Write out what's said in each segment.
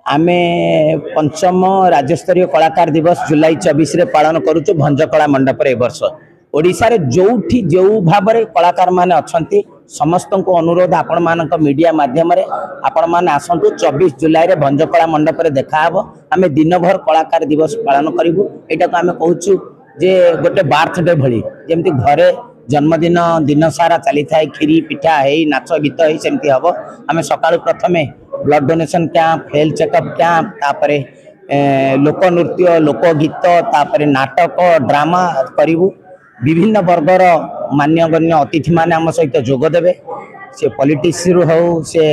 आमे पंचम राज्यस्तरीय कलाकार दिवस जुलाई 24 रे पालन करूँ भंजकला मंडप ए वर्ष ओडिशा रे जोठी जो भाव में कलाकार माने अच्छी समस्त को अनुरोध आपण मान मीडिया माध्यम आपण मैंने आसतु 24 जुलाई रे भंजकला मंडप रे देखा आम दिन भर कलाकार दिवस पालन करूँ यहाँ को आम कहूँ जे गोटे बार्थडे भली जमती घरे जन्मदिन दिन सारा चली थाए खीरी पिठा है नाच गीत है सेमती हम आम सका प्रथमे blood donation camp health checkup camp तापरे लोक नृत्य लोकगीत तापरे नाटक ड्रामा करूँ विभिन्न वर्गर मान्यगण्य अतिथि माने आम सहित जोगदेवे से पॉलिटिक्स हो से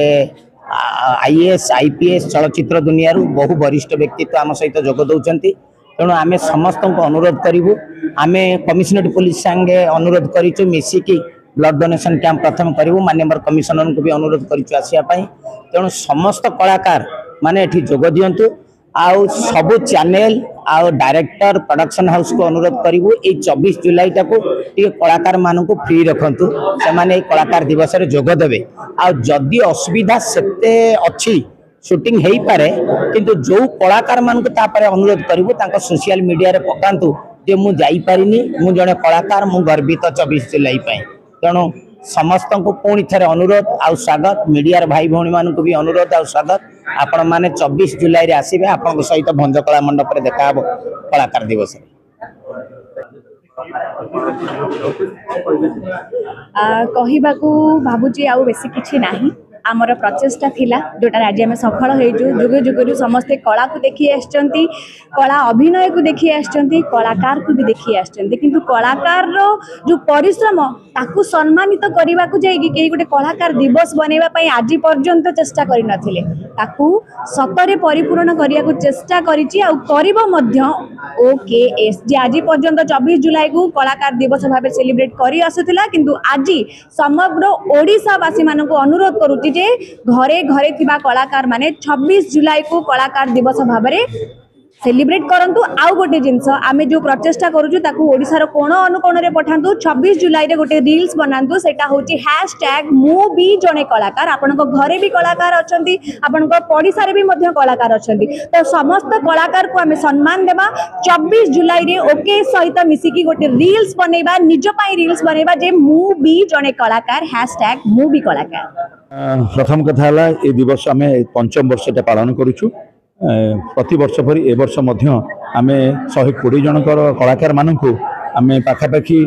आईएएस आईपीएस चलचित्र दुनिया बहु वरिष्ठ व्यक्तित्व आम सहित जोग दौरान तेणु आम समस्त को अनुरोध करूँ आम कमिशनरेट पुलिस संगे अनुरोध करूँ मिसिकी ब्लड डोनेशन कैंप प्रथम करूँ माननीय कमिशनर को भी अनुरोध करूँ आसवाई तेणु समस्त कलाकार माने एठी जोग दियंतु आउ सबु चैनल आउ डायरेक्टर प्रोडक्शन हाउस को अनुरोध करूँ ये 24 जुलाई टाक कलाकार मान को फ्री रखु से कलाकार दिवस रे जोग देवे आदि असुविधा सेते अच्छी शूटिंग हो पारे किंतु जो कलाकार मान को अनुरोध करूँ सोशल मीडिया रे पकातु जे मु जाई पारिनी मु जने कलाकार मु गर्वित 24 जुलाई तेणु समस्त को पुणी थे अनुरोध आउ स्वागत मीडिया भाई भौणी मान भी अनुरोध आउ स्वागत आपण माने 24 जुलाई रे आसीबे आपण सहित भंजकला मंडप रे देखा कलाकार दिवस कहवाकू भावुची आउ बेसी किछि नाही आमर प्रचेष्टा थिला जोटा आज आम सफल होइजु जुग जुगरु समस्ते कला को देखी आछंती कला अभिनय को देखी आछंती कलाकार को भी देखी आछंती किंतु कलाकार रो जो परिश्रम ताकू सम्मानित करबा को जाई कि गोटे कलाकार दिवस बनैबा पई आज पर्यंत चेष्टा करि नथिले ताकू सतरे परिपूर्ण करिया को चेष्टा करिछि आ करबो मध्य ओकेएस जे आज पर्यंत 24 जुलाई को कलाकार दिवस भाबे सेलिब्रेट करि आसुथिला किंतु आज समग्र ओडिसा वासी मानन को अनुरोध करूछि जे घरे घरे थिबा कलाकार माने 26 जुलाई को कलाकार दिवस भाबरे सेलिब्रेट करंतु आउ गोटे जिनस आमे जो प्रचेष्टा करूछु ताकू ओडिसा कोण अनुकोण रे पठांतु 26 जुलाई रे गोटे रील्स बनांतु सेटा होची #मु भी जने कलाकार आपन को घरे भी कलाकार अछंती आपन को पडिसा रे भी मध्य कलाकार अछंती तो समस्त कलाकार को आमे सम्मान देबा 24 जुलाई रे ओके सहित मिसिकी गोटे रील्स बनेबा निज पई रील्स बनेबा जे मु भी जने कलाकार #मु भी कलाकार प्रथम कथा हला ए दिवस आमे पंचम वर्ष पालन करूछु प्रति वर्ष परी ए वर्ष आमे 120 जनकर कलाकार मानक आमे पाखापाखि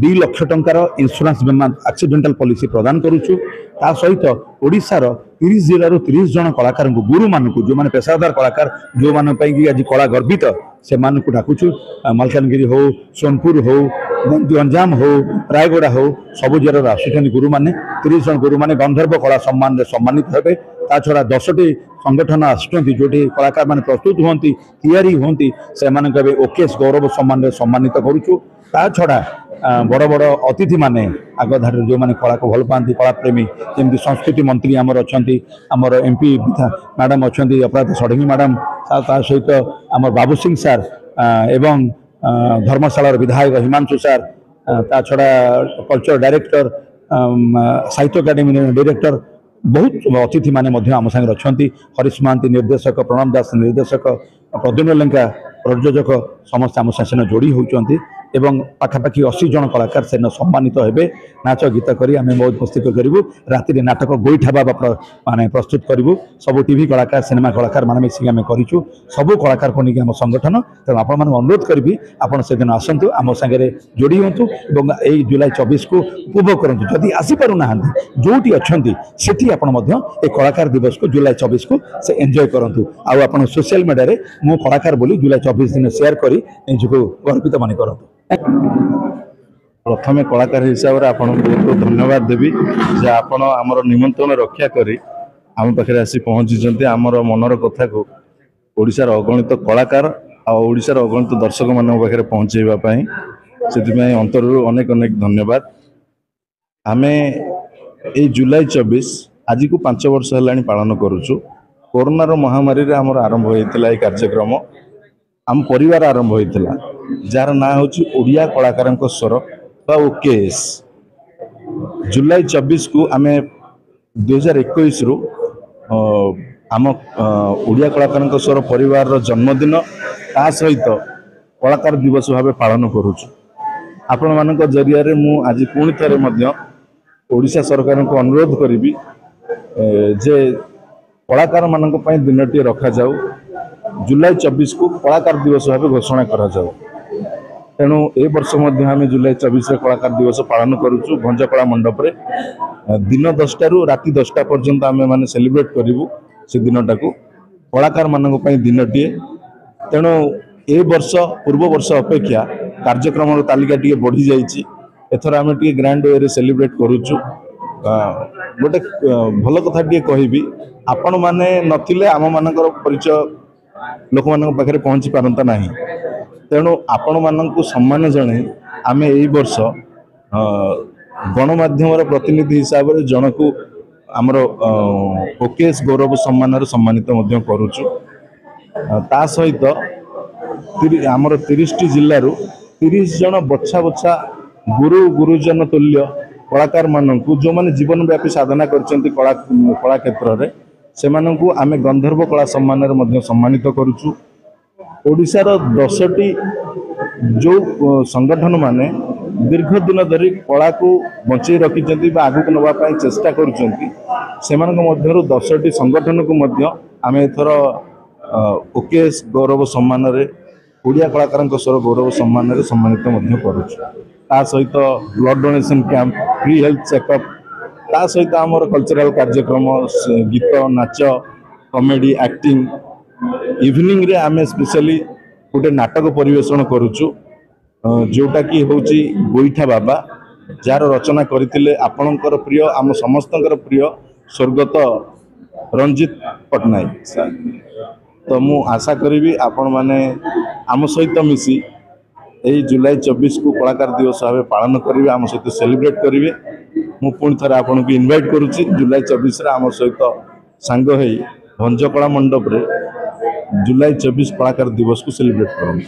2 लाख टंकार इंश्योरेंस बीमा एक्सीडेंटल पॉलिसी प्रदान करूछु ता सहित ओडिशार 30 जिल्लार 30 जन कलाकार गुरु मानक जो माने पेशादार कलाकार जो मान कि आज कला गर्वित से मानक डाकुछु मलकानगिरी हो सोनपुर हो गंजाम हो रायगड़ा हो सब जिलार आसुचन गुरु माने 30 जन गुरु माने गंधर्व कला सम्मान रे सम्मानित हेबे ता छड़ा 10टी संगठन आसुचंती जोटी कलाकार माने प्रस्तुत होंती तैयारी होंती से माने कबे ओकेएस गौरव सम्मान रे सम्मानित करूछु ता छड़ा बड़ बड़ अतिथि माने आग धार जो माने कला को भल पाती कला प्रेमी जमी संस्कृति मंत्री आमर अच्छा आमर एमपी मैडम अच्छा अपराध षडंगी मैडम सहित आम बाबू सिंह सार एवं धर्मशाला विधायक हिमांशु सार ता छड़ा कल्चर डायरेक्टर साहित्य अकाडेमी डायरेक्टर बहुत अतिथि माने आम सागर अच्छा हरीश महांती निर्देशक प्रणव दास निर्देशक प्रद्युम्न लेंका प्रयोजक समस्त आम साथ जोड़ी होती एवं पाखापाखि 80 जन कलाकार से सम्मानित हेबे नाच गीत करी आमे बहुत मस्ती करूँ राति नाटक गोईठा बाबा माने प्रस्तुत करूँ सब टीवी कलाकार सिनेमा कलाकार माने मिसिक आमे करिछु सब कलाकार को निके आम संगठन तेणु आपण माने अनुरोध करी आपण से दिन आसतु आम सागे जोड़ी होंतु एवं एई जुलाई 24 को उपभोग करंतु जदि आसी पारु नाहंती जोटी अछंती सेठी आपण मध्य ए कलाकार दिवस को जुलाई 24 को से एंजॉय करंतु आ आपण सोशल मीडिया रे मो कलाकार बोली जुलाई 24 दिन शेयर करी निजको गर्वित माने करंतु प्रथमे कलाकार हिसाब से आपन बहुत बहुत धन्यवाद देवी जे आपन आमर निमंत्रण रक्षा करी आम पाखे आसी पहुँची आमर मनर कथा को ओडिशार अगणित कलाकार आ ओडिशार अगणित दर्शक मान पाखे पहुँचेवाई से अंतर अनेक अनेक धन्यवाद आमे ए जुलाई 24 आज को 5 वर्ष है पालन करुचु कोरोनार महामारी रे आमर आरंभ होता है कार्यक्रम आम परिवार आरंभ होता जार ना हूँ ओडिया कलाकार स्वर बा ओकेएस जुलाई 24 को आम 2021 रु आम ओडिया कलाकार स्वर परिवार जन्मदिन ता सहित कलाकार दिवस भाव पालन करुचु। आपण मान जरिया मु आज पुणी थे ओडिशा सरकार को अनुरोध करी जे कलाकार मान दिनटी रखा जाऊ जुलाई 24 को कलाकार दिवस भाव घोषणा करा जाऊ। तेणु ए वर्ष आम जुलाई 24 कलाकार दिवस पालन करुचु भंजकला मंडप रे दिन 10टा रु राति 10टा पर्यंत आम मैंने सेलिब्रेट करूँ से दिनटा को कलाकार मान दिनटीए। तेणु ए वर्ष पूर्व वर्ष अपेक्षा कार्यक्रम तालिका टी बढ़ी जाइए। एथर आम टे ग्रांड वे सेलिब्रेट करुचु। गोटे भल कथा टे कहबी आपण माने नथिले आम मानकर परिचय लोक मान पाखे पहुँची पारंता नहीं। तेणु आपण मानक सम्मान जणे आम ए वर्ष गणमाध्यम प्रतिनिधि हिसाब से जन को आमर ओकेएस गौरव सम्मान सम्मानित करुचु। ता सहित आमर 30 जिल्लारू 30 जन बछा बछा गुरु गुरुजन तुल्य कलाकार मानक जो माने जीवन व्यापी साधना करचंती कला क्षेत्र रे से मानक आमे गंधर्व कला सम्मान सम्मानित करुचु। ओडिशार 10टी जो संगठन माने दीर्घ दिन धरी कला को बंचाई रखिचंती बा आगु नवा पाई चेष्टा करुचंती से मानक मध्यरु 10टी संगठन को मध्य आमे एथर ओकेएस गौरव सम्मान रे ओडिया कलाकार स्वर गौरव सम्मान सम्मानित करुचु। ता सहित blood donation camp free health checkup ता सहित आमर कल्चरल कार्यक्रम गीत नाच कॉमेडी एक्टिंग इवनिंग रे आमे स्पेशली गोटे नाटक परिवेषण करुचु जोटा कि होची गोईठा बाबा जार रचना करथिले आपणकर प्रिय आम समस्तकर प्रिय स्वर्गत रंजित पटनायक। तो मु आशा करी आपण माने आम सहित मिसी यही जुलाई 24 को कलाकार दिवस भाव पालन करेंगे आम सहित सेलिब्रेट करेंगे। मु पुणी थे आपन को इनवाइट करुच्ची जुलाई 24 आम सहित सांग हो भंजकला मंडप रे जुलाई 24 कलाकार दिवस को सेलिब्रेट करूँ।